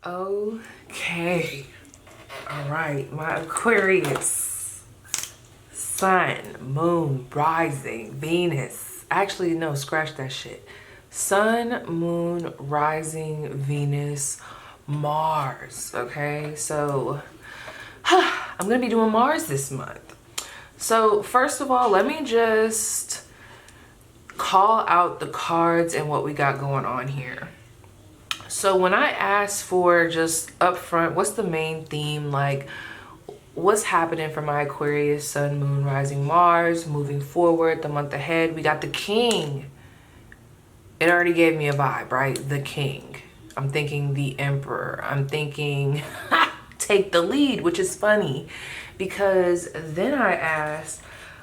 Okay. All right, my Aquarius. Sun, moon, rising, Venus. Actually, no, scratch that shit. Sun, moon, rising, Venus, Mars. Okay, so I'm gonna be doing Mars this month. So first of all, let me just call out the cards and what we got going on here. So when I asked for just upfront, what's the main theme, like what's happening for my Aquarius, Sun, Moon, Rising, Mars, moving forward, the month ahead, we got the King. It already gave me a vibe, right? The King. I'm thinking the Emperor. I'm thinking take the lead, which is funny because then I asked,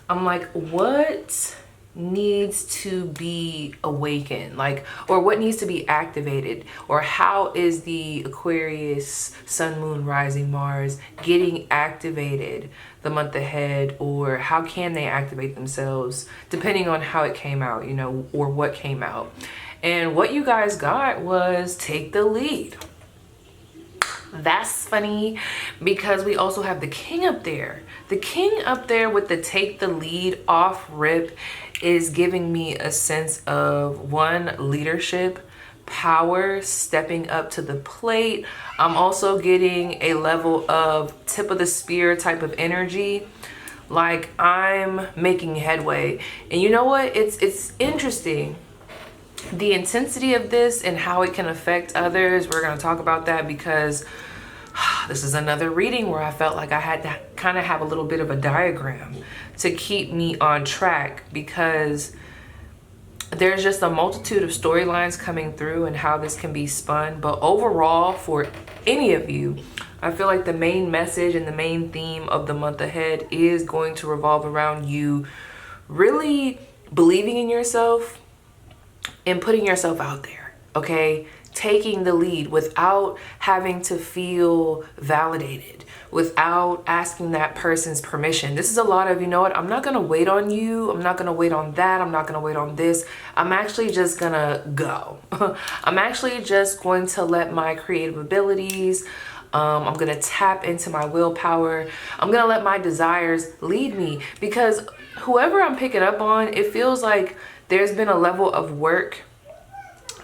I'm like, what needs to be awakened, like, or what needs to be activated, or how is the Aquarius, Sun, Moon, Rising, Mars getting activated the month ahead, or how can they activate themselves depending on how it came out, you know, or what came out. And what you guys got was take the lead. That's funny because we also have the King up there. The King up there with the take the lead off rip is giving me a sense of one, leadership, power, stepping up to the plate. I'm also getting a level of tip of the spear type of energy. Like I'm making headway. And you know what? It's interesting. The intensity of this and how it can affect others. We're going to talk about that because this is another reading where I felt like I had to kind of have a little bit of a diagram to keep me on track, because there's just a multitude of storylines coming through and how this can be spun. But overall, for any of you, I feel like the main message and the main theme of the month ahead is going to revolve around you really believing in yourself and putting yourself out there, okay? Taking the lead without having to feel validated, without asking that person's permission. This is a lot of, you know what, I'm not gonna wait on you, I'm not gonna wait on that, I'm not gonna wait on this. I'm actually just gonna go. I'm actually just going to let my creative abilities, I'm gonna tap into my willpower. I'm gonna let my desires lead me, because whoever I'm picking up on, it feels like there's been a level of work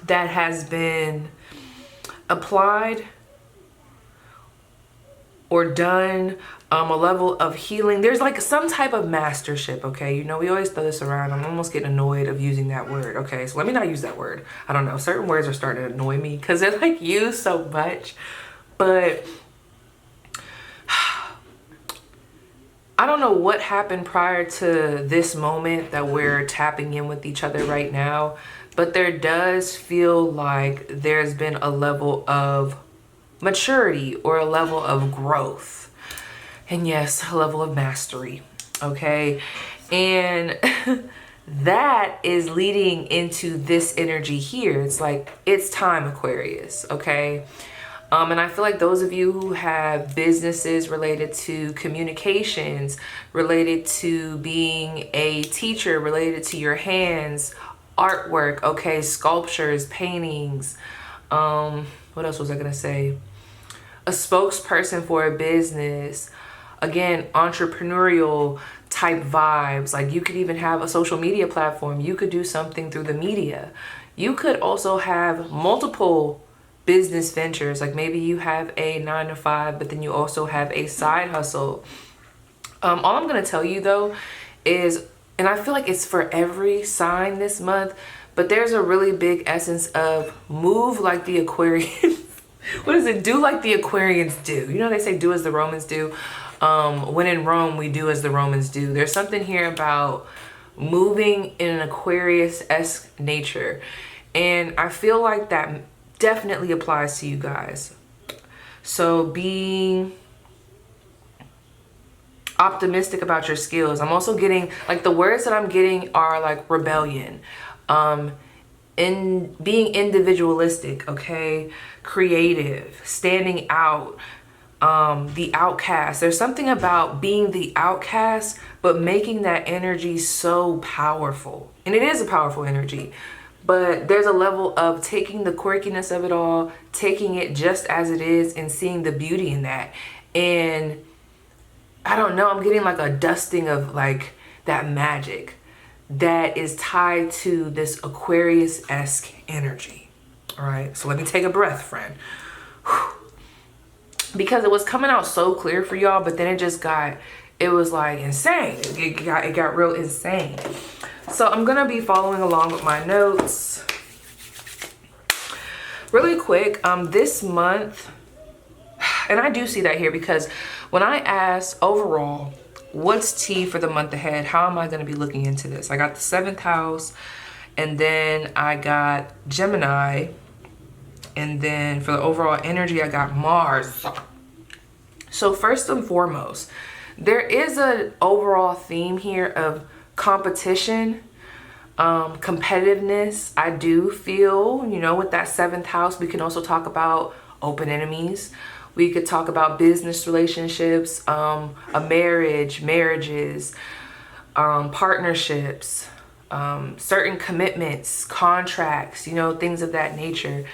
that has been applied or done, a level of healing. There's like some type of mastership, okay? You know, we always throw this around. I'm almost getting annoyed of using that word, okay? So let me not use that word. I don't know. Certain words are starting to annoy me because they're like used so much. But I don't know what happened prior to this moment that we're tapping in with each other right now, but there does feel like there's been a level of maturity or a level of growth. And yes, a level of mastery, okay? And that is leading into this energy here. It's like, it's time, Aquarius, okay? And I feel like those of you who have businesses related to communications, related to being a teacher, related to your hands, artwork, okay, sculptures, paintings, what else was I gonna say? A spokesperson for a business, again, entrepreneurial type vibes. Like you could even have a social media platform. You could do something through the media. You could also have multiple business ventures, like maybe you have a 9-to-5, but then you also have a side hustle. All I'm gonna tell you though is, and I feel like it's for every sign this month, but there's a really big essence of move like the Aquarians. What is it? Do like the Aquarians do. You know, they say do as the Romans do. When in Rome, we do as the Romans do. There's something here about moving in an Aquarius-esque nature. And I feel like that definitely applies to you guys. So being optimistic about your skills. I'm also getting, like, the words that I'm getting are like rebellion, in being individualistic, okay, creative, standing out, the outcast. There's something about being the outcast, but making that energy so powerful. And it is a powerful energy. But there's a level of taking the quirkiness of it all, taking it just as it is, and seeing the beauty in that. And I don't know, I'm getting like a dusting of like that magic that is tied to this Aquarius-esque energy. All right, so let me take a breath, friend. Whew. Because it was coming out so clear for y'all, but then it was like insane. It got real insane. So I'm gonna be following along with my notes really quick. This month, and I do see that here, because when I asked overall, what's tea for the month ahead, how am I going to be looking into this? I got the 7th house, and then I got Gemini, and then for the overall energy, I got Mars. So first and foremost, there is an overall theme here of competition, competitiveness. I do feel, you know, with that 7th house, we can also talk about open enemies. We could talk about business relationships, a marriages, partnerships, certain commitments, contracts, you know, things of that nature.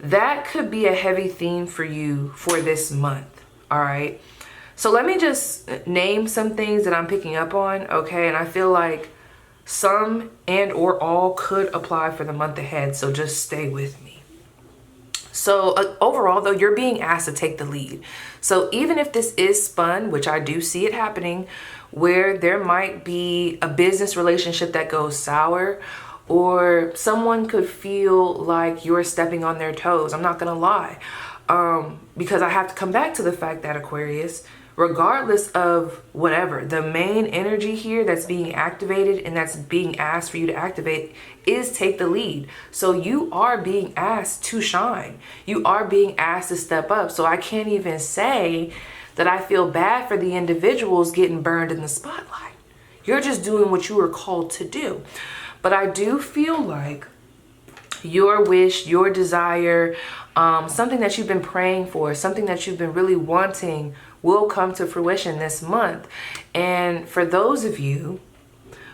That could be a heavy theme for you for this month, all right? So let me just name some things that I'm picking up on, okay? And I feel like some and or all could apply for the month ahead, so just stay with me. So overall, though, you're being asked to take the lead. So even if this is spun, which I do see it happening, where there might be a business relationship that goes sour, or someone could feel like you're stepping on their toes. I'm not gonna lie, because I have to come back to the fact that Aquarius, regardless of whatever, the main energy here that's being activated and that's being asked for you to activate is take the lead. So you are being asked to shine. You are being asked to step up. So I can't even say that I feel bad for the individuals getting burned in the spotlight. You're just doing what you were called to do. But I do feel like your wish, your desire, something that you've been praying for, something that you've been really wanting will come to fruition this month. And for those of you,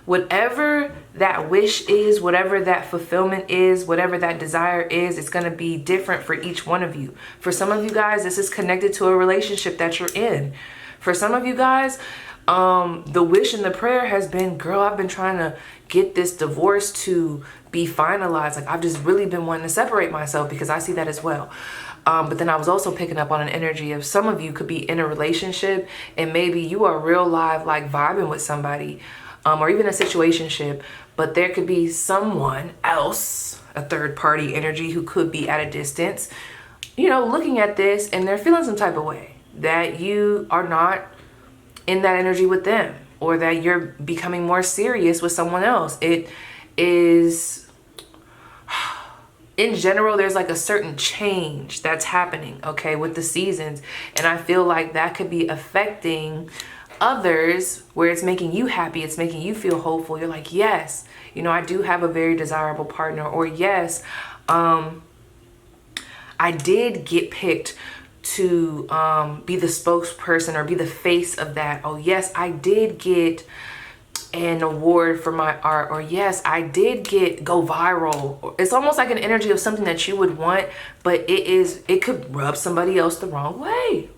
whatever that wish is, whatever that fulfillment is, whatever that desire is, it's going to be different for each one of you. For some of you guys, this is connected to a relationship that you're in. For some of you guys, the wish and the prayer has been, girl, I've been trying to get this divorce to be finalized. Like, I've just really been wanting to separate myself, because I see that as well. But then I was also picking up on an energy of some of you could be in a relationship and maybe you are real live, like vibing with somebody, or even a situationship, but there could be someone else, a third party energy, who could be at a distance, you know, looking at this and they're feeling some type of way that you are not in that energy with them, or that you're becoming more serious with someone else. It is, in general, there's like a certain change that's happening, okay, with the seasons. And I feel like that could be affecting others, where it's making you happy, it's making you feel hopeful. You're like, yes, you know, I do have a very desirable partner, or yes, I did get picked to be the spokesperson or be the face of that. Oh yes, I did get an award for my art, or yes, I did go viral. It's almost like an energy of something that you would want, but it could rub somebody else the wrong way.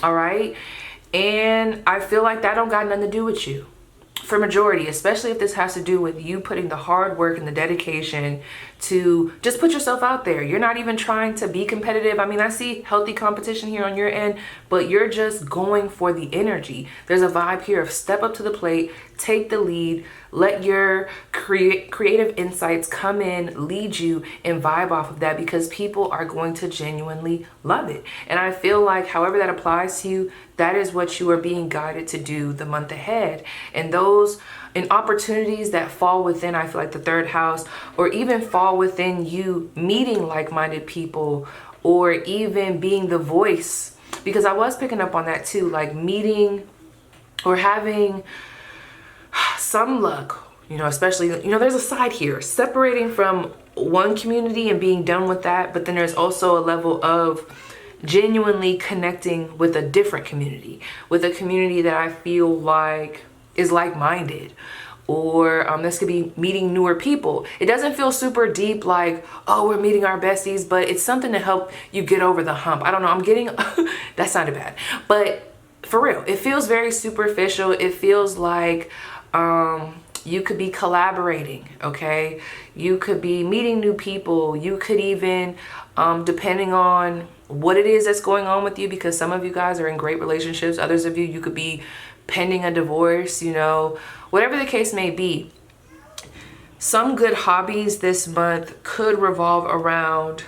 All right. And I feel like that don't got nothing to do with you. For majority, especially if this has to do with you putting the hard work and the dedication to just put yourself out there. You're not even trying to be competitive. I mean, I see healthy competition here on your end, but you're just going for the energy. There's a vibe here of step up to the plate, take the lead, let your creative insights come in, lead you, and vibe off of that, because people are going to genuinely love it. And I feel like however that applies to you, that is what you are being guided to do the month ahead. And those opportunities that fall within, I feel like, the 3rd house, or even fall within you meeting like-minded people, or even being the voice, because I was picking up on that too, like meeting or having some luck, you know, especially, you know, there's a side here, separating from one community and being done with that, but then there's also a level of genuinely connecting with a different community, with a community that I feel like is like-minded, or this could be meeting newer people. It doesn't feel super deep like, oh, we're meeting our besties, but it's something to help you get over the hump. I don't know, I'm getting, that sounded bad, but for real, it feels very superficial. It feels like you could be collaborating, okay? You could be meeting new people. You could even, depending on what it is that's going on with you, because some of you guys are in great relationships. Others of you, you could be pending a divorce, you know, whatever the case may be. Some good hobbies this month could revolve around,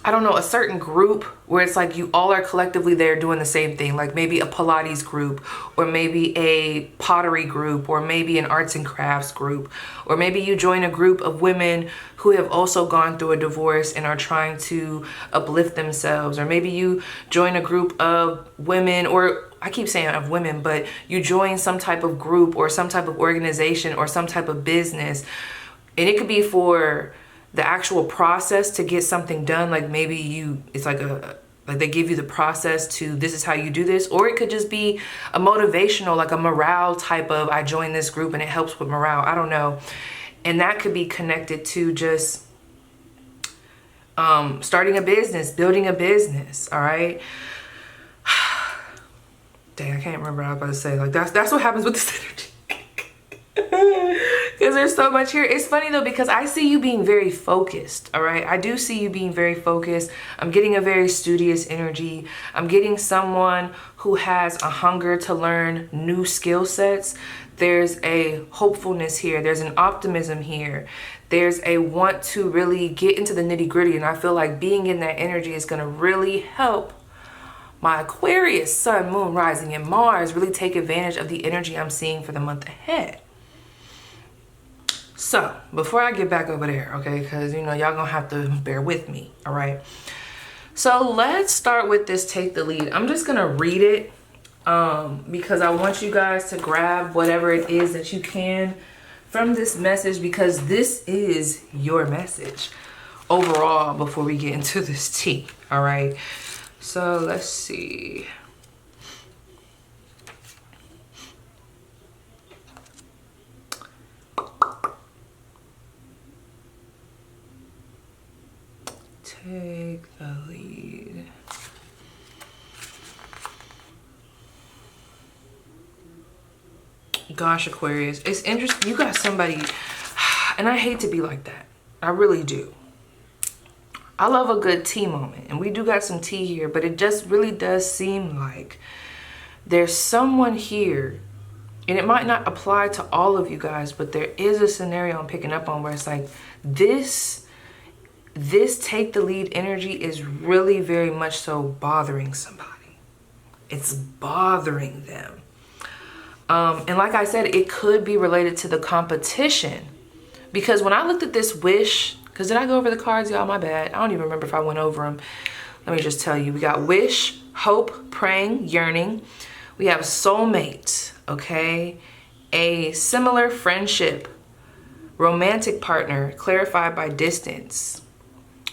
I don't know, a certain group where it's like you all are collectively there doing the same thing, like maybe a Pilates group, or maybe a pottery group, or maybe an arts and crafts group, or maybe you join a group of women who have also gone through a divorce and are trying to uplift themselves, or maybe you join a group of women, or I keep saying of women, but you join some type of group or some type of organization or some type of business, and it could be for the actual process to get something done. Like maybe it's like they give you the process to, this is how you do this, or it could just be a motivational, like a morale type of, I joined this group and it helps with morale. I don't know. And that could be connected to just starting a business, building a business. All right. Dang, I can't remember what I was about to say. Like that's what happens with this energy. Because there's so much here. It's funny though, because I see you being very focused. All right, I do see you being very focused. I'm getting a very studious energy. I'm getting someone who has a hunger to learn new skill sets. There's a hopefulness here. There's an optimism here. There's a want to really get into the nitty gritty, and I feel like being in that energy is going to really help my Aquarius, Sun, Moon, Rising, and Mars really take advantage of the energy I'm seeing for the month ahead. So before I get back over there, okay, because you know y'all gonna have to bear with me, all right? So let's start with this take the lead. I'm just gonna read it because I want you guys to grab whatever it is that you can from this message, because this is your message overall before we get into this tea, all right? So let's see. Take the lead. Gosh, Aquarius, it's interesting. You got somebody, and I hate to be like that. I really do. I love a good tea moment, and we do got some tea here, but it just really does seem like there's someone here, and it might not apply to all of you guys, but there is a scenario I'm picking up on where it's like this take the lead energy is really very much so bothering somebody. It's bothering them. And like I said, it could be related to the competition, because when I looked at this wish, because did I go over the cards, y'all? My bad. I don't even remember if I went over them. Let me just tell you. We got wish, hope, praying, yearning. We have soulmate, okay? A similar friendship, romantic partner, clarified by distance.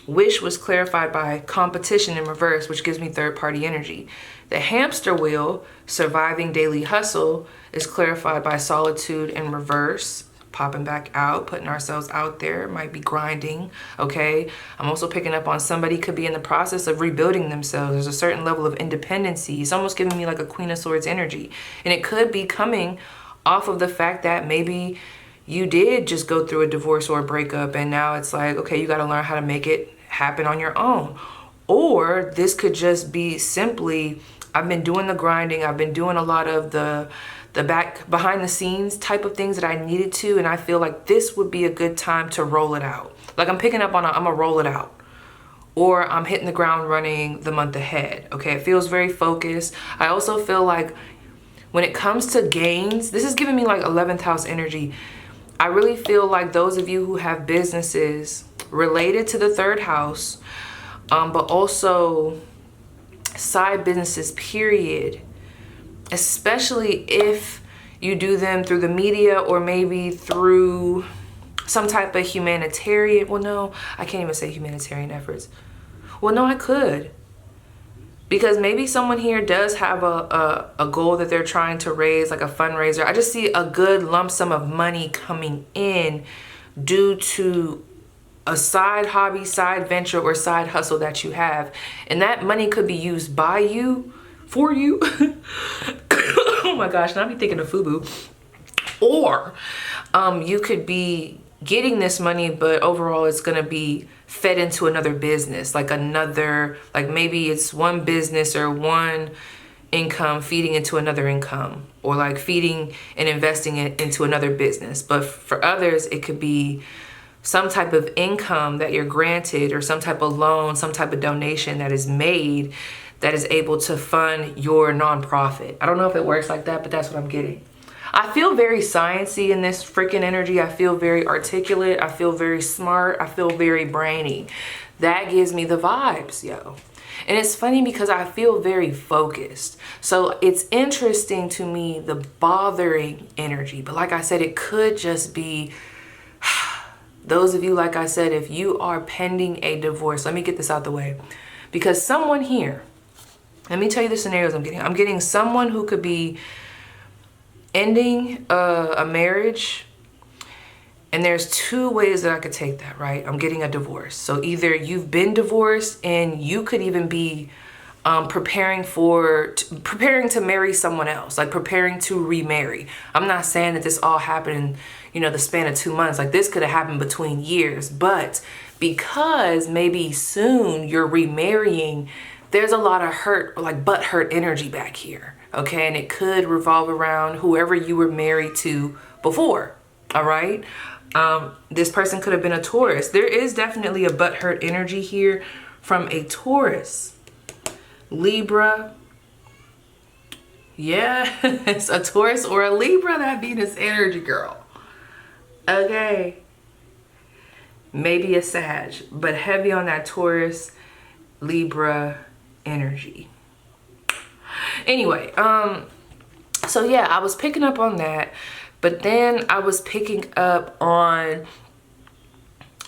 Wish was clarified by competition in reverse, which gives me third party energy. The hamster wheel, surviving daily hustle, is clarified by solitude in reverse, popping back out, putting ourselves out there, might be grinding, okay? I'm also picking up on somebody could be in the process of rebuilding themselves. There's a certain level of independency. It's almost giving me like a Queen of Swords energy. And it could be coming off of the fact that maybe you did just go through a divorce or a breakup, and now it's like, okay, you got to learn how to make it happen on your own. Or this could just be simply, I've been doing the grinding, I've been doing a lot of the behind the scenes type of things that I needed to, and I feel like this would be a good time to roll it out. Like I'm picking up on I'm gonna roll it out, or I'm hitting the ground running the month ahead. Okay, it feels very focused. I also feel like when it comes to gains, this is giving me like 11th house energy. I really feel like those of you who have businesses related to the third house, but also side businesses, period, especially if you do them through the media or maybe through some type of humanitarian, well, no, I can't even say humanitarian efforts. Well, no, I could. Because maybe someone here does have a goal that they're trying to raise, like a fundraiser. I just see a good lump sum of money coming in due to a side hobby, side venture, or side hustle that you have. And that money could be used by you, for you. Oh my gosh, now I'm thinking of FUBU. Or you could be getting this money, but overall it's gonna be fed into another business, like maybe it's one business or one income feeding into another income, or like feeding and investing it into another business. But for others, it could be some type of income that you're granted, or some type of loan, some type of donation that is made that is able to fund your nonprofit. I don't know if it works like that, but that's what I'm getting. I feel very sciencey in this freaking energy. I feel very articulate. I feel very smart. I feel very brainy. That gives me the vibes, yo. And it's funny because I feel very focused. So it's interesting to me, the bothering energy. But like I said, it could just be those of you, like I said, if you are pending a divorce, let me get this out the way. Because someone here, let me tell you the scenarios I'm getting. I'm getting someone who could be ending a marriage, and there's two ways that I could take that, right? I'm getting a divorce. So either you've been divorced and you could even be preparing to marry someone else, like preparing to remarry. I'm not saying that this all happened in, the span of 2 months. Like this could have happened between years, but because maybe soon you're remarrying, there's a lot of hurt, like butt hurt energy back here. Okay, and it could revolve around whoever you were married to before. All right, this person could have been a Taurus. There is definitely a butthurt energy here from a Taurus, Libra. Yeah, it's a Taurus or a Libra, that Venus energy, girl. Okay, maybe a Sag, but heavy on that Taurus, Libra energy. Anyway, so yeah, I was picking up on that, but then I was picking up on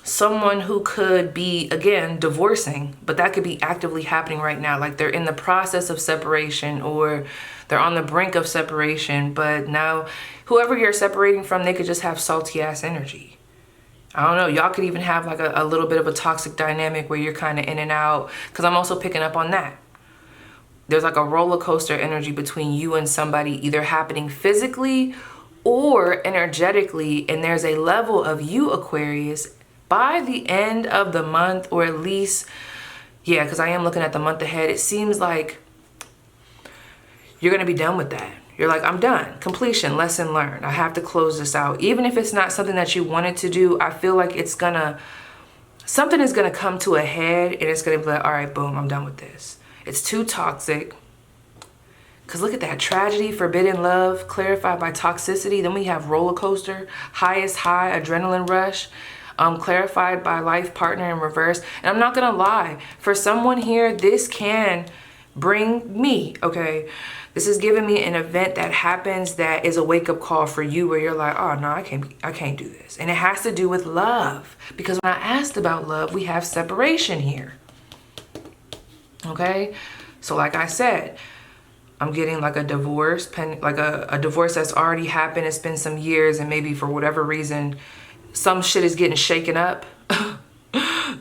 someone who could be, again, divorcing, but that could be actively happening right now. Like they're in the process of separation, or they're on the brink of separation, but now whoever you're separating from, they could just have salty ass energy. I don't know, y'all could even have like a little bit of a toxic dynamic where you're kind of in and out, because I'm also picking up on that. There's like a roller coaster energy between you and somebody, either happening physically or energetically. And there's a level of you, Aquarius, by the end of the month, or at least, yeah, because I am looking at the month ahead. It seems like you're going to be done with that. You're like, I'm done. Completion, lesson learned. I have to close this out. Even if it's not something that you wanted to do, I feel like something is going to come to a head, and it's going to be like, all right, boom, I'm done with this. It's too toxic. Because look at that. Tragedy, forbidden love, clarified by toxicity. Then we have roller coaster, highest high, adrenaline rush, clarified by life partner in reverse. And I'm not going to lie. For someone here, this can bring me, okay, this is giving me an event that happens that is a wake-up call for you, where you're like, oh, no, I can't do this. And it has to do with love. Because when I asked about love, we have separation here. Okay, so like I said, I'm getting like a divorce, like a divorce that's already happened. It's been some years, and maybe for whatever reason, some shit is getting shaken up.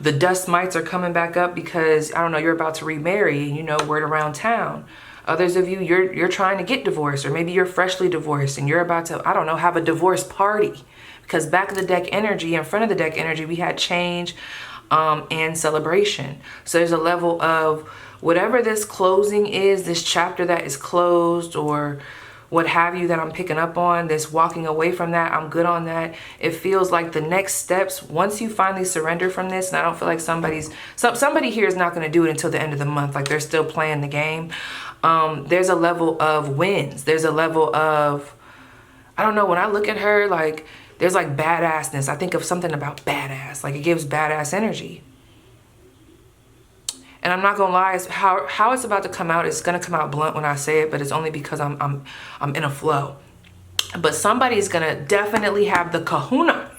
The dust mites are coming back up because, I don't know, you're about to remarry, and word around town. Others of you, you're trying to get divorced, or maybe you're freshly divorced and you're about to, I don't know, have a divorce party. Because back of the deck energy, in front of the deck energy, we had change and celebration. So there's a level of whatever this closing is, this chapter that is closed, or what have you, that I'm picking up on, this walking away from that, I'm good on that. It feels like the next steps, once you finally surrender from this, and I don't feel like somebody here is not going to do it until the end of the month, like they're still playing the game. There's a level of wins. There's a level of, I don't know, when I look at her, like, there's like badassness. I think of something about badass, like it gives badass energy. And I'm not gonna lie, it's how it's about to come out. It's gonna come out blunt when I say it, but it's only because I'm in a flow. But somebody's gonna definitely have the kahuna.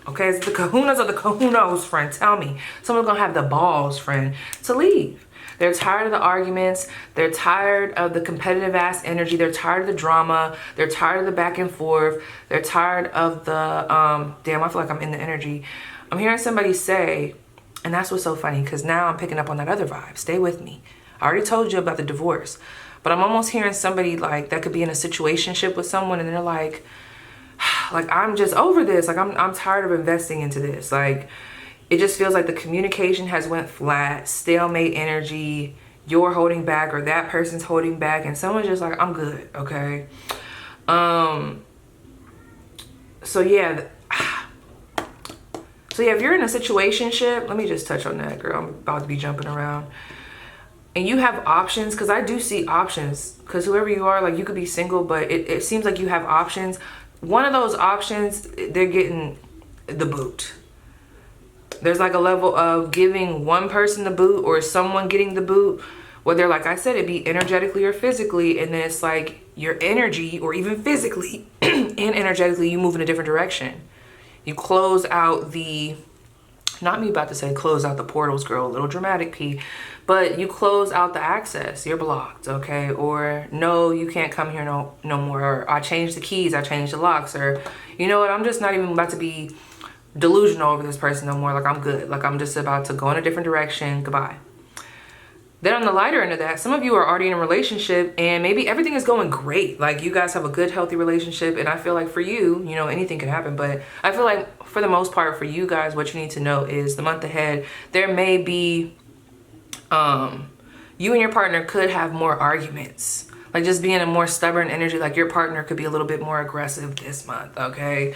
Okay, it's the kahunas or the kahunos, friend. Tell me, someone's gonna have the balls, friend, to leave. They're tired of the arguments. They're tired of the competitive ass energy. They're tired of the drama. They're tired of the back and forth. They're tired of the, damn, I feel like I'm in the energy. I'm hearing somebody say, and that's what's so funny, because now I'm picking up on that other vibe. Stay with me. I already told you about the divorce, but I'm almost hearing somebody like that could be in a situationship with someone and they're like I'm just over this. Like I'm tired of investing into this. Like it just feels like the communication has went flat, stalemate energy. You're holding back or that person's holding back and someone's just like, I'm good. Okay. So yeah, if you're in a situationship, let me just touch on that, girl. I'm about to be jumping around. And you have options, because I do see options, because whoever you are, like you could be single, but it seems like you have options. One of those options, they're getting the boot. There's like a level of giving one person the boot or someone getting the boot, whether, like I said, it be energetically or physically, and then it's like your energy, or even physically and energetically, you move in a different direction. You close out the, not me about to say close out the portals, girl, a little dramatic P, but you close out the access. You're blocked, okay? Or no, you can't come here no more. Or I changed the keys, I changed the locks. Or you know what, I'm just not even about to be delusional over this person no more. Like I'm good. Like I'm just about to go in a different direction. Goodbye. Then on the lighter end of that, some of you are already in a relationship and maybe everything is going great. Like you guys have a good, healthy relationship. And I feel like for you, you know, anything can happen. But I feel like for the most part for you guys, what you need to know is the month ahead, there may be, you and your partner could have more arguments. Like just being a more stubborn energy, like your partner could be a little bit more aggressive this month, okay?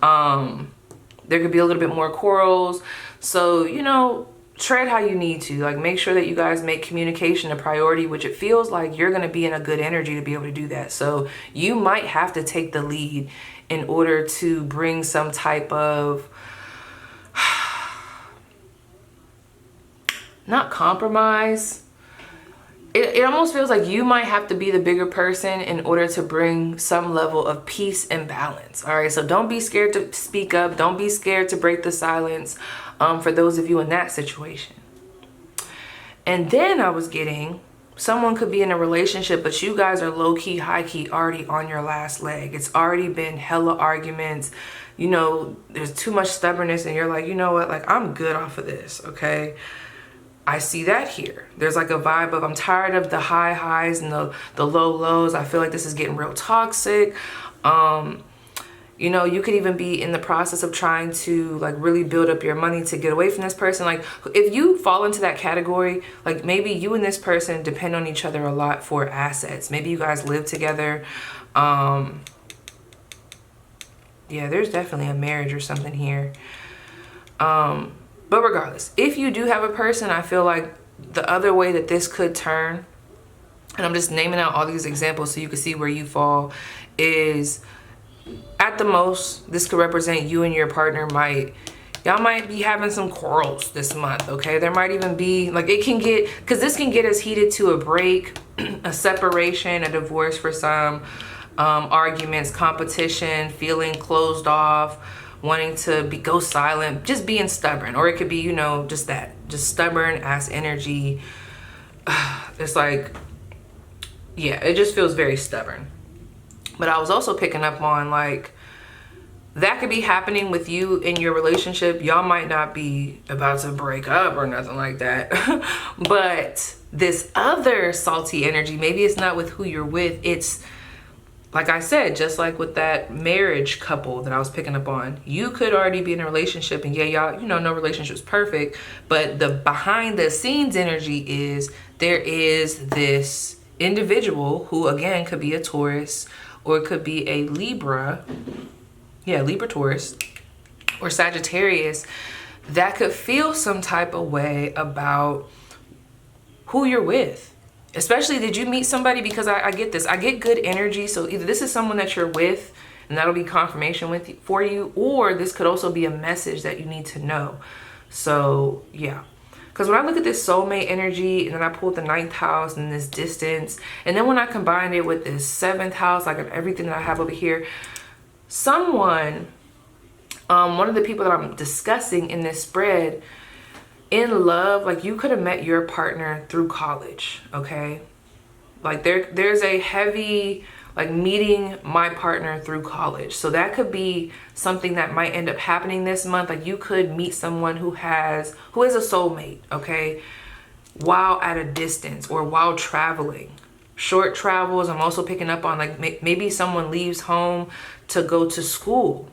There could be a little bit more quarrels. So, you know, tread how you need to. Like make sure that you guys make communication a priority, which it feels like you're going to be in a good energy to be able to do that. So you might have to take the lead in order to bring some type of not compromise. It almost feels like you might have to be the bigger person in order to bring some level of peace and balance. All right, so don't be scared to speak up. Don't be scared to break the silence, for those of you in that situation. And then I was getting, someone could be in a relationship, but you guys are low-key, high-key already on your last leg. It's already been hella arguments. You know, there's too much stubbornness and you're like, you know what, like I'm good off of this, okay? I see that here. There's like a vibe of I'm tired of the high highs and the low lows. I feel like this is getting real toxic. You know, you could even be in the process of trying to like really build up your money to get away from this person. Like if you fall into that category, like maybe you and this person depend on each other a lot for assets. Maybe you guys live together. Yeah, there's definitely a marriage or something here. But regardless, if you do have a person, I feel like the other way that this could turn, and I'm just naming out all these examples so you can see where you fall, is at the most, this could represent you and your partner y'all might be having some quarrels this month, okay? There might even be, like it can get, because this can get us heated to a break, a separation, a divorce for some, arguments, competition, feeling closed off, wanting to go silent, just being stubborn. Or it could be, you know, just stubborn ass energy. It's like, yeah, it just feels very stubborn. But I was also picking up on like, that could be happening with you in your relationship. Y'all might not be about to break up or nothing like that. But this other salty energy, maybe it's not with who you're with. It's, like I said, just like with that marriage couple that I was picking up on, you could already be in a relationship and yeah, y'all, you know, no relationship's perfect, but the behind the scenes energy is there is this individual who again could be a Taurus or it could be a Libra. Yeah, Libra, Taurus, or Sagittarius that could feel some type of way about who you're with. Especially, did you meet somebody? Because I get this. I get good energy. So either this is someone that you're with and that'll be confirmation for you, or this could also be a message that you need to know. So yeah. Because when I look at this soulmate energy and then I pulled the 9th house and this distance, and then when I combine it with this 7th house, like everything that I have over here, someone, one of the people that I'm discussing in this spread, in love, like you could have met your partner through college, okay? Like there's a heavy, like meeting my partner through college. So that could be something that might end up happening this month. Like you could meet someone who is a soulmate, okay? While at a distance or while traveling. Short travels, I'm also picking up on like maybe someone leaves home to go to school.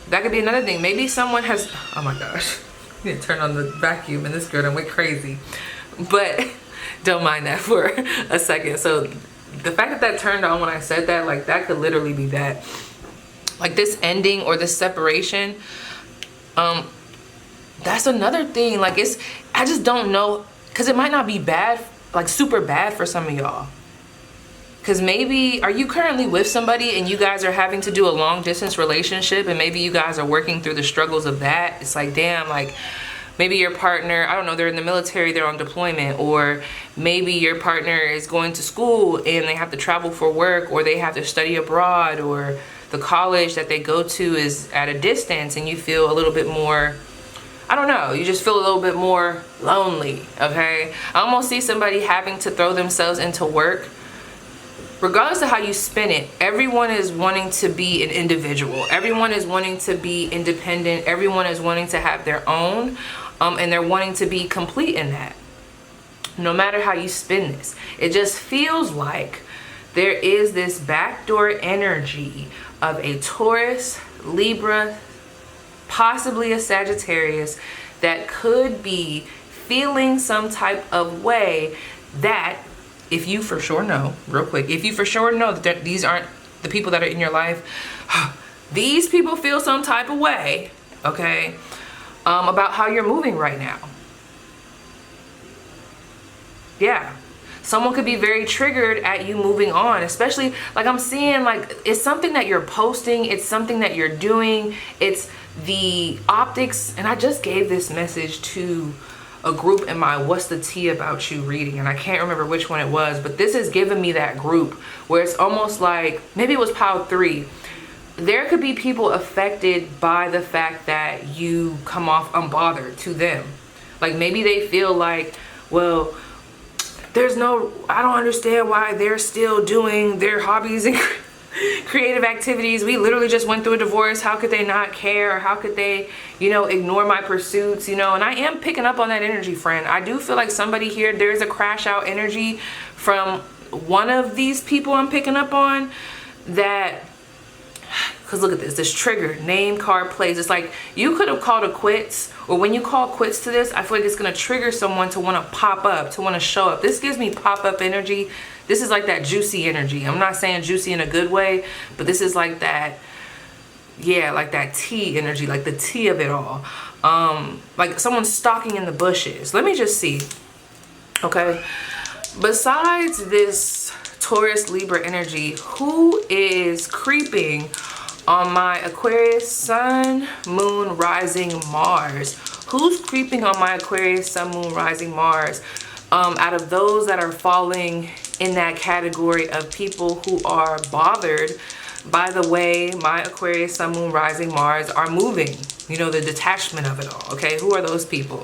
That could be another thing. Maybe someone has, oh my gosh, I need to turn on the vacuum and this girl done went crazy. But don't mind that for a second. So the fact that turned on when I said that, like that could literally be that. Like this ending or this separation, that's another thing. Like I just don't know, because it might not be bad, like super bad for some of y'all. Because maybe, are you currently with somebody and you guys are having to do a long distance relationship, and maybe you guys are working through the struggles of that? It's like, damn, like maybe your partner, I don't know, they're in the military, they're on deployment, or maybe your partner is going to school and they have to travel for work, or they have to study abroad, or the college that they go to is at a distance and you feel a little bit more, I don't know, you just feel a little bit more lonely, okay? I almost see somebody having to throw themselves into work. Regardless of how you spin it, everyone is wanting to be an individual. Everyone is wanting to be independent. Everyone is wanting to have their own, and they're wanting to be complete in that. No matter how you spin this, it just feels like there is this backdoor energy of a Taurus, Libra, possibly a Sagittarius that could be feeling some type of way that, if you for sure know, real quick, if you for sure know that these aren't the people that are in your life, these people feel some type of way, okay, about how you're moving right now. Yeah. Someone could be very triggered at you moving on, especially, like I'm seeing, like it's something that you're posting, it's something that you're doing, it's the optics. And I just gave this message to a group in my What's the Tea About You reading, and I can't remember which one it was, but this is giving me that group where it's almost like, maybe it was pile 3. There could be people affected by the fact that you come off unbothered to them. Like maybe they feel like, well, I don't understand why they're still doing their hobbies and creative activities. We literally just went through a divorce. How could they not care? Or how could they, ignore my pursuits, And I am picking up on that energy, friend. I do feel like somebody here, there's a crash out energy from one of these people I'm picking up on that, because look at this trigger, name, card, plays. It's like you could have called it quits, or when you call quits to this, I feel like it's going to trigger someone to want to pop up, to want to show up. This gives me pop-up energy. This is like that juicy energy. I'm not saying juicy in a good way, but this is like that, yeah, like that tea energy, like the tea of it all. Like someone stalking in the bushes. Let me just see, okay? Besides this Taurus Libra energy, who is creeping on my Aquarius Sun, Moon, Rising, Mars? Who's creeping on my Aquarius Sun, Moon, Rising, Mars? Out of those that are falling in that category of people who are bothered by the way my Aquarius Sun, Moon, Rising, Mars are moving, the detachment of it all, okay? Who are those people?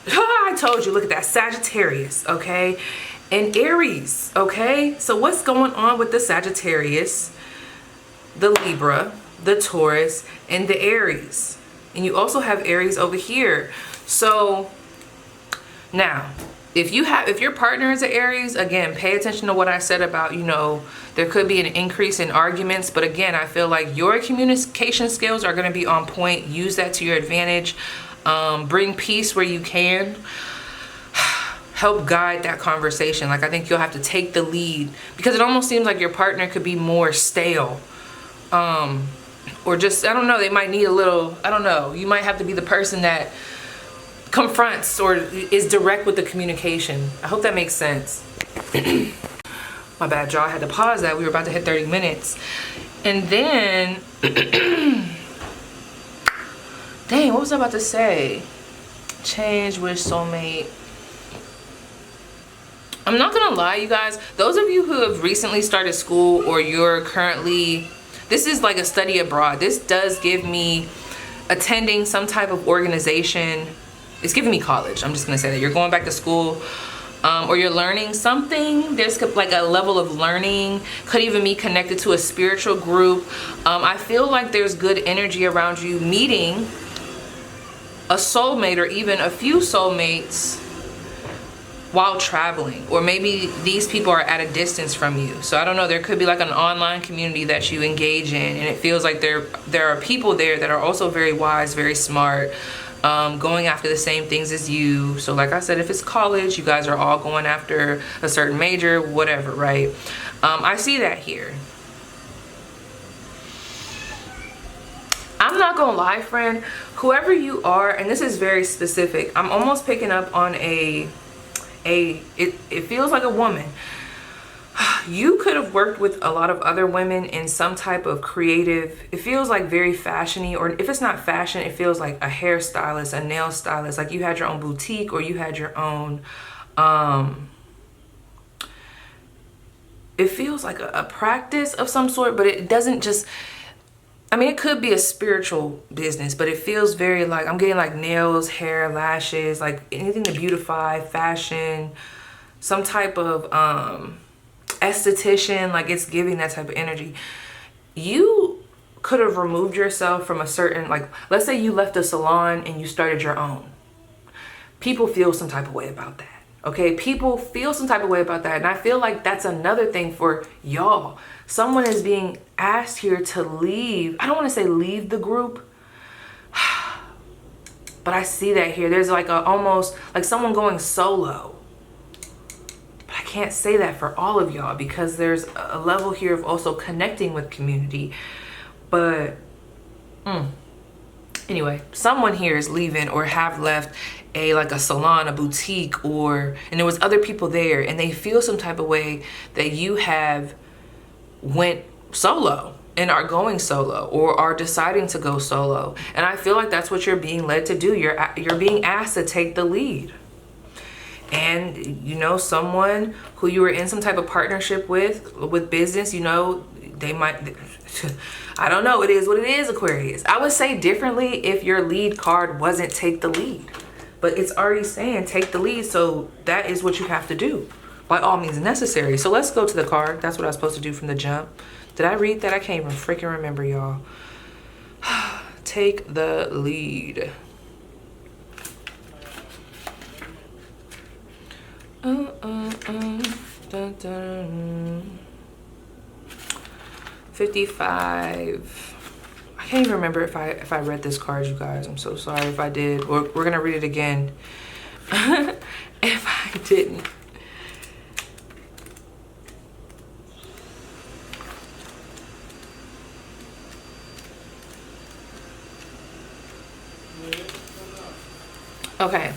I told you, look at that, Sagittarius, okay? And Aries, okay? So what's going on with the Sagittarius, the Libra, the Taurus, and the Aries? And you also have Aries over here. So now, if your partner is an Aries, again, pay attention to what I said about, there could be an increase in arguments. But again, I feel like your communication skills are going to be on point. Use that to your advantage. Bring peace where you can. Help guide that conversation. Like, I think you'll have to take the lead, because it almost seems like your partner could be more stale. Or just, I don't know, they might need a little, I don't know. You might have to be the person that confronts or is direct with the communication. I hope that makes sense. My bad, y'all. I had to pause that. We were about to hit 30 minutes. And then, dang, what was I about to say? Change, wish, soulmate. I'm not gonna lie, you guys. Those of you who have recently started school, or you're currently, this is like a study abroad. This does give me attending some type of organization. It's giving me college. I'm just gonna say that you're going back to school, or you're learning something. There's like a level of learning. Could even be connected to a spiritual group. I feel like there's good energy around you, meeting a soulmate or even a few soulmates while traveling, or maybe these people are at a distance from you. So I don't know, there could be like an online community that you engage in, and it feels like there are people there that are also very wise, very smart, going after the same things as you. So like I said, if it's college, you guys are all going after a certain major, whatever, right? I see that here. I'm not gonna lie, friend, whoever you are, and this is very specific, I'm almost picking up on it feels like a woman. You could have worked with a lot of other women in some type of creative, it feels like very fashiony, or if it's not fashion, it feels like a hairstylist, a nail stylist, like you had your own boutique, or you had your own, it feels like a practice of some sort, but it doesn't just, I mean, it could be a spiritual business, but it feels very like, I'm getting like nails, hair, lashes, like anything to beautify, fashion, some type of esthetician, like it's giving that type of energy. You could have removed yourself from a certain, like, let's say you left a salon and you started your own. People feel some type of way about that, okay? People feel some type of way about that, and I feel like that's another thing for y'all. Someone is being asked here to leave. I don't want to say leave the group, but I see that here. There's like almost like someone going solo. But I can't say that for all of y'all, because there's a level here of also connecting with community. But anyway, someone here is leaving or have left like a salon, a boutique, and there was other people there, and they feel some type of way that you have went solo and are going solo, or are deciding to go solo. And I feel like that's what you're being led to do. You're being asked to take the lead. And you know, someone who you were in some type of partnership with business, you know, they might, I don't know, it is what it is, Aquarius. I would say differently if your lead card wasn't take the lead, but it's already saying take the lead, so that is what you have to do by all means necessary. So let's go to the card. That's what I was supposed to do from the jump. Did I read that? I can't even freaking remember, y'all. Take the lead. Dun, dun. 55. I can't even remember if I read this card, you guys. I'm so sorry if I did. We're gonna read it again. If I didn't. Okay,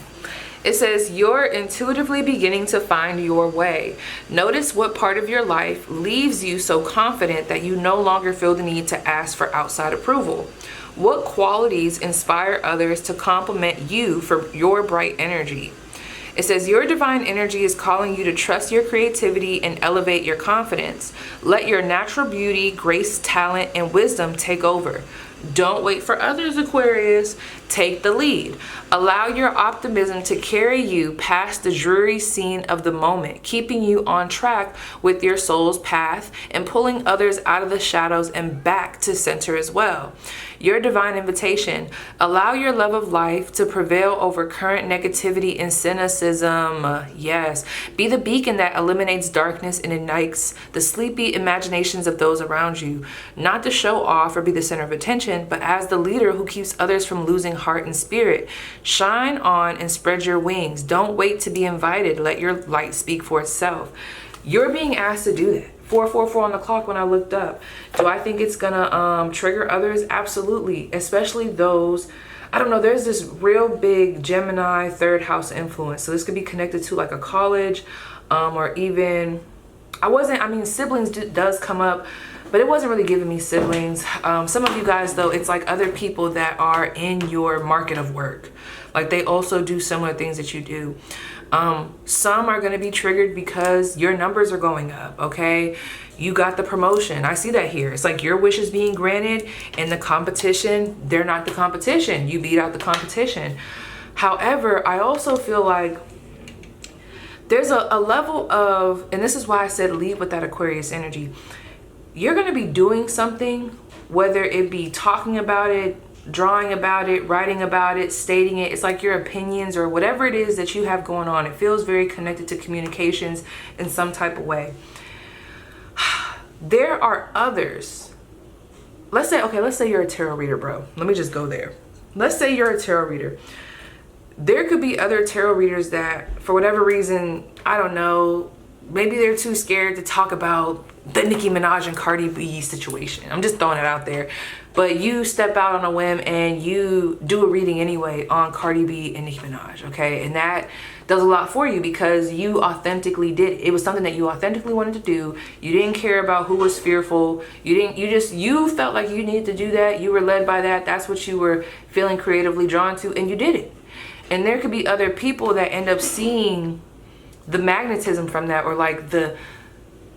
it says you're intuitively beginning to find your way. Notice what part of your life leaves you so confident that you no longer feel the need to ask for outside approval. What qualities inspire others to compliment you for your bright energy? It says your divine energy is calling you to trust your creativity and elevate your confidence. Let your natural beauty, grace, talent, and wisdom take over. Don't wait for others, Aquarius. Take the lead. Allow your optimism to carry you past the dreary scene of the moment, keeping you on track with your soul's path and pulling others out of the shadows and back to center as well. Your divine invitation. Allow your love of life to prevail over current negativity and cynicism. Yes. Be the beacon that eliminates darkness and ignites the sleepy imaginations of those around you. Not to show off or be the center of attention, but as the leader who keeps others from losing heart and spirit. Shine on and spread your wings. Don't wait to be invited. Let your light speak for itself. You're being asked to do that. 444 on the clock when I looked up. Do I think it's gonna trigger others? Absolutely. Especially those, I don't know, there's this real big Gemini third house influence. So this could be connected to like a college, or even, siblings does come up. but it wasn't really giving me siblings. Some of you guys though, it's like other people that are in your market of work. Like they also do similar things that you do. Some are going to be triggered because your numbers are going up. Okay. You got the promotion. I see that here. It's like your wish is being granted, and the competition, they're not the competition. You beat out the competition. However, I also feel like there's a level of, and this is why I said lead with that Aquarius energy. You're going to be doing something, whether it be talking about it, drawing about it, writing about it, stating it. It's like your opinions or whatever it is that you have going on. It feels very connected to communications in some type of way. There are others. Let's say you're a tarot reader, bro. Let me just go there. Let's say you're a tarot reader. There could be other tarot readers that, for whatever reason, I don't know, maybe they're too scared to talk about the Nicki Minaj and Cardi B situation. I'm just throwing it out there. But you step out on a whim and you do a reading anyway on Cardi B and Nicki Minaj, okay? And that does a lot for you because you authentically did it. It was something that you authentically wanted to do. You didn't care about who was fearful. You felt like you needed to do that. You were led by that. That's what you were feeling creatively drawn to, and you did it. And there could be other people that end up seeing the magnetism from that, or like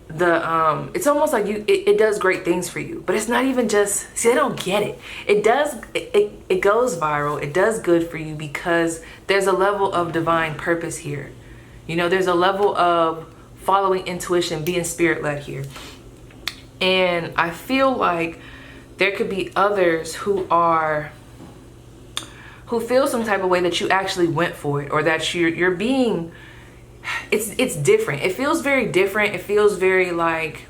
it's almost like it does great things for you, but it's not even just, see, they don't get it. It goes viral. It does good for you because there's a level of divine purpose here. You know, there's a level of following intuition, being spirit-led here. And I feel like there could be others who feel some type of way that you actually went for it, or that you're being, it's different. It feels very different. It feels very like,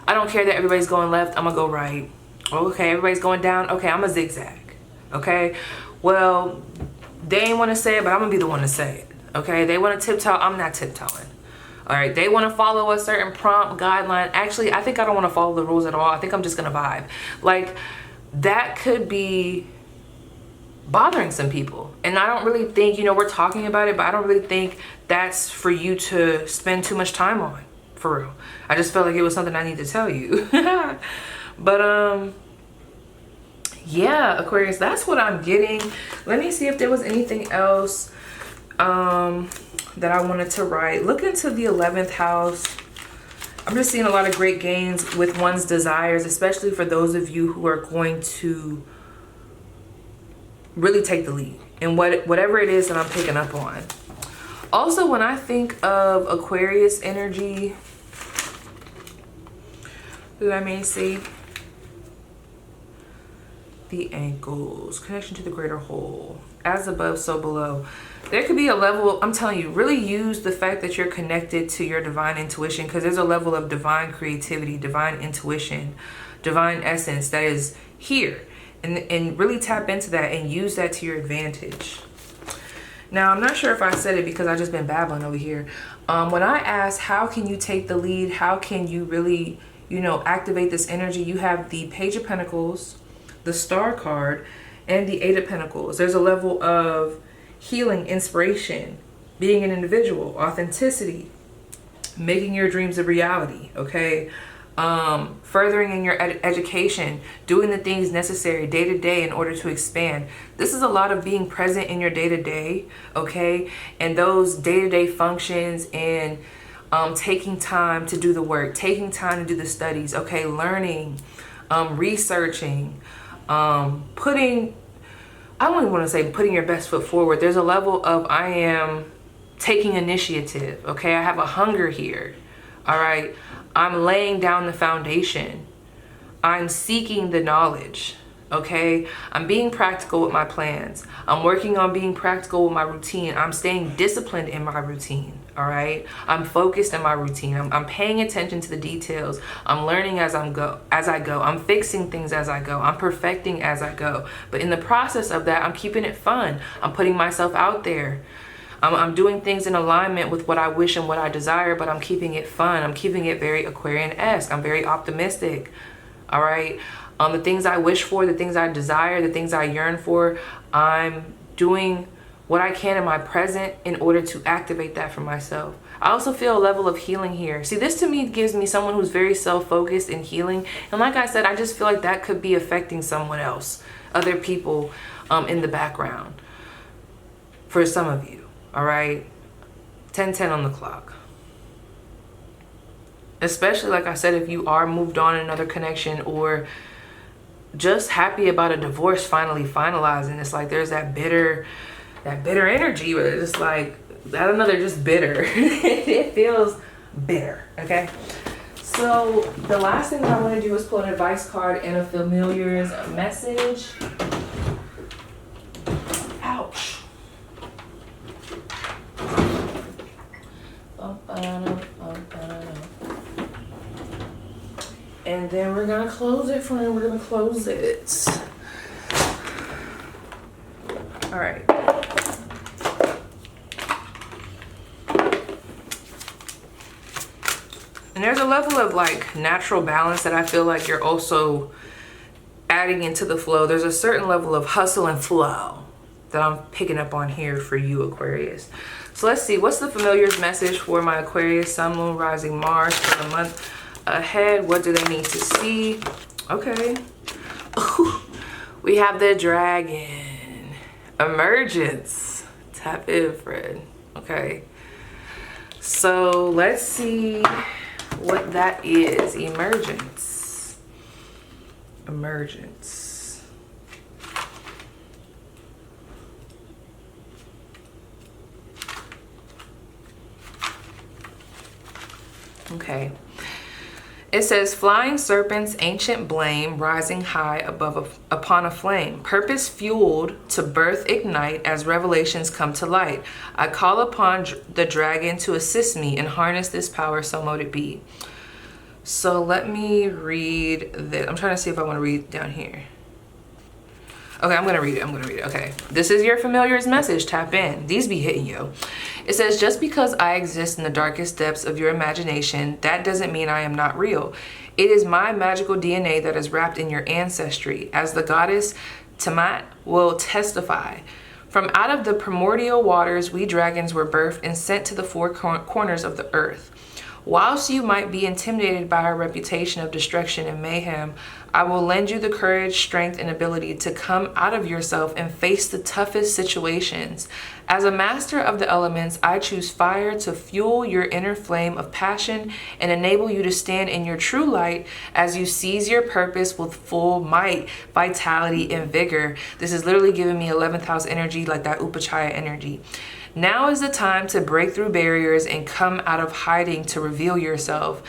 I don't care that everybody's going left, I'm gonna go right. Okay, everybody's going down, okay, I'm a zigzag. Okay, well, they ain't want to say it, but I'm gonna be the one to say it. Okay, they want to tiptoe, I'm not tiptoeing. All right, they want to follow a certain prompt guideline. Actually, I think I don't want to follow the rules at all. I think I'm just gonna vibe. Like, that could be bothering some people, and I don't really think, you know, we're talking about it, but I don't really think that's for you to spend too much time on, for real. I just felt like it was something I need to tell you. But yeah, Aquarius, that's what I'm getting. Let me see if there was anything else that I wanted to write. Look into the 11th house. I'm just seeing a lot of great gains with one's desires, especially for those of you who are going to really take the lead in whatever it is that I'm picking up on. Also, when I think of Aquarius energy, let me see. The ankles, connection to the greater whole, as above, so below. There could be a level, I'm telling you, really use the fact that you're connected to your divine intuition, because there's a level of divine creativity, divine intuition, divine essence that is here. And really tap into that and use that to your advantage. Now, I'm not sure if I said it because I just been babbling over here. When I asked, how can you take the lead? How can you really, you know, activate this energy? You have the Page of Pentacles, the Star card, and the Eight of Pentacles. There's a level of healing, inspiration, being an individual, authenticity, making your dreams a reality, okay? Furthering in your education, doing the things necessary day to day in order to expand. This is a lot of being present in your day to day, okay? And those day to day functions, and taking time to do the work, taking time to do the studies, okay? Learning, researching, putting, I don't even want to say putting your best foot forward. There's a level of, I am taking initiative, okay? I have a hunger here, all right? I'm laying down the foundation. I'm seeking the knowledge, okay? I'm being practical with my plans. I'm working on being practical with my routine. I'm staying disciplined in my routine, all right? I'm focused in my routine. I'm paying attention to the details. I'm learning as I go. I'm fixing things as I go. I'm perfecting as I go. But in the process of that, I'm keeping it fun. I'm putting myself out there. I'm doing things in alignment with what I wish and what I desire, but I'm keeping it fun. I'm keeping it very Aquarian-esque. I'm very optimistic, all right? The things I wish for, the things I desire, the things I yearn for, I'm doing what I can in my present in order to activate that for myself. I also feel a level of healing here. See, this to me gives me someone who's very self-focused and healing. And like I said, I just feel like that could be affecting someone else, other people in the background for some of you. All right. 10:10 on the clock. Especially, like I said, if you are moved on in another connection or just happy about a divorce finally finalizing. It's like there's that bitter energy where it's like, I don't know, they're just bitter. It feels bitter, okay? So the last thing that I want to do is pull an advice card and a familiar's message. Ouch. And then we're gonna close it, friend. We're gonna close it. All right. And there's a level of like natural balance that I feel like you're also adding into the flow. There's a certain level of hustle and flow that I'm picking up on here for you, Aquarius. So let's see, what's the familiar's message for my Aquarius, Sun, Moon, Rising, Mars for the month ahead? What do they need to see? Okay. Ooh, we have the dragon. Emergence. Tap in, Fred. Okay. So let's see what that is. Emergence. Emergence. Okay. It says, flying serpents, ancient blame, rising high upon a flame, purpose fueled to birth ignite as revelations come to light. I call upon the dragon to assist me and harness this power, so mote it be. So let me read this. I'm trying to see if I want to read down here. Okay, I'm going to read it. Okay. This is your familiar's message. Tap in. These be hitting you. It says, just because I exist in the darkest depths of your imagination, that doesn't mean I am not real. It is my magical DNA that is wrapped in your ancestry, as the goddess Tiamat will testify. From out of the primordial waters, we dragons were birthed and sent to the four corners of the earth. Whilst you might be intimidated by our reputation of destruction and mayhem, I will lend you the courage, strength, and ability to come out of yourself and face the toughest situations. As a master of the elements, I choose fire to fuel your inner flame of passion and enable you to stand in your true light as you seize your purpose with full might, vitality, and vigor. This is literally giving me 11th house energy, like that Upachaya energy. Now is the time to break through barriers and come out of hiding to reveal yourself.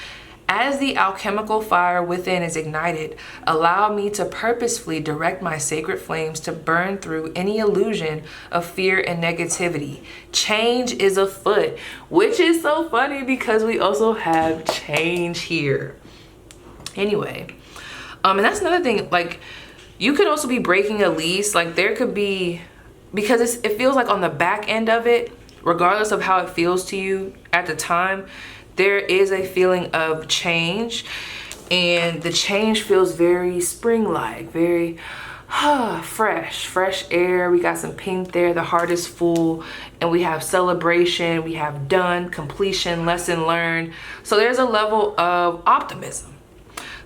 As the alchemical fire within is ignited, allow me to purposefully direct my sacred flames to burn through any illusion of fear and negativity. Change is afoot, which is so funny because we also have change here. Anyway, and that's another thing, like you could also be breaking a lease. Like there could be, because it feels like on the back end of it, regardless of how it feels to you at the time, there is a feeling of change, and the change feels very spring-like, very fresh air. We got some pink there, the heart is full, and we have celebration, we have done, completion, lesson learned. So there's a level of optimism.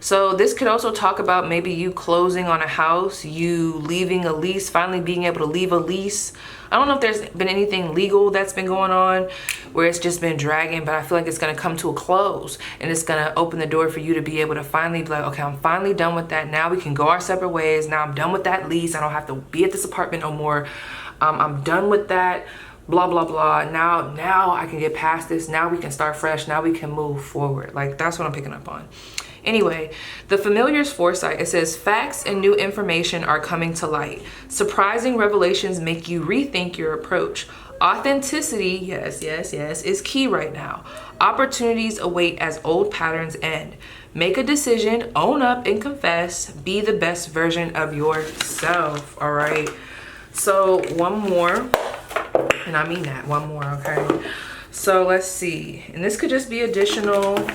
So this could also talk about maybe you closing on a house, you leaving a lease, finally being able to leave a lease. I don't know if there's been anything legal that's been going on where it's just been dragging, but I feel like it's going to come to a close, and it's going to open the door for you to be able to finally be like, okay, I'm finally done with that. Now we can go our separate ways. Now I'm done with that lease. I don't have to be at this apartment no more. I'm done with that. Blah, blah, blah. Now I can get past this. Now we can start fresh. Now we can move forward. Like that's what I'm picking up on. Anyway, the familiar's foresight, it says, facts and new information are coming to light. Surprising revelations make you rethink your approach. Authenticity, yes, is key right now. Opportunities await as old patterns end. Make a decision, own up and confess. Be the best version of yourself, all right? So one more, and I mean that, one more, okay? So let's see, and this could just be additional.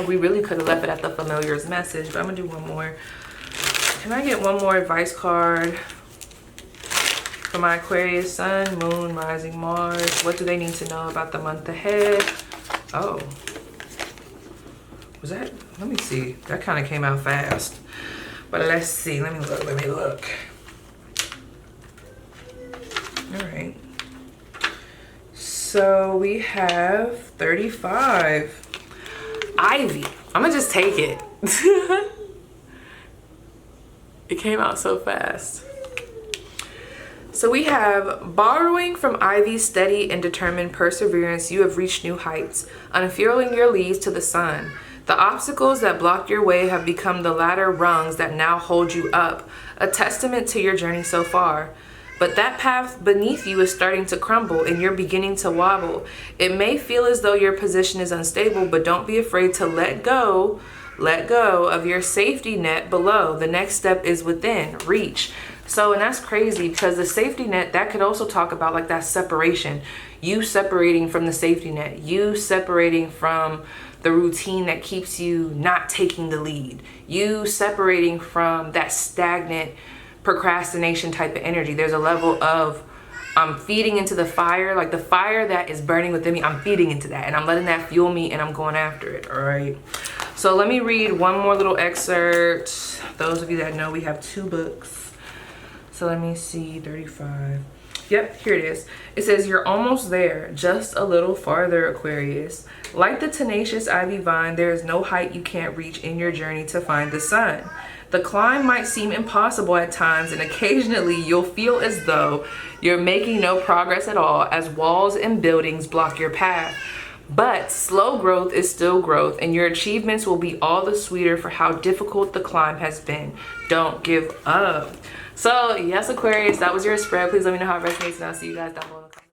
We really could have left it at the familiar's message, but I'm gonna do one more. Can I get one more advice card? For my Aquarius sun, moon, rising Mars, what do they need to know about the month ahead? Oh, was that, let me see. That kind of came out fast. But let's see, let me look. All right. So we have 35. Ivy. I'm gonna just take it. It came out so fast. So we have borrowing from Ivy's steady and determined perseverance, you have reached new heights, unfurling your leaves to the sun. The obstacles that blocked your way have become the ladder rungs that now hold you up, a testament to your journey so far. But that path beneath you is starting to crumble and you're beginning to wobble. It may feel as though your position is unstable, but don't be afraid to let go of your safety net below. The next step is within reach. So, and that's crazy because the safety net, that could also talk about like that separation. You separating from the safety net, you separating from the routine that keeps you not taking the lead, you separating from that stagnant procrastination type of energy. There's a level of I'm feeding into the fire, like the fire that is burning within me, I'm feeding into that and I'm letting that fuel me and I'm going after it. All right. So let me read one more little excerpt. Those of you that know, we have 2 books. So let me see, 35. Yep, here it is. It says, you're almost there, just a little farther, Aquarius. Like the tenacious ivy vine, there is no height you can't reach in your journey to find the sun. The climb might seem impossible at times, and occasionally you'll feel as though you're making no progress at all as walls and buildings block your path. But slow growth is still growth, and your achievements will be all the sweeter for how difficult the climb has been. Don't give up. So yes, Aquarius, that was your spread. Please let me know how it resonates, and I'll see you guys down below.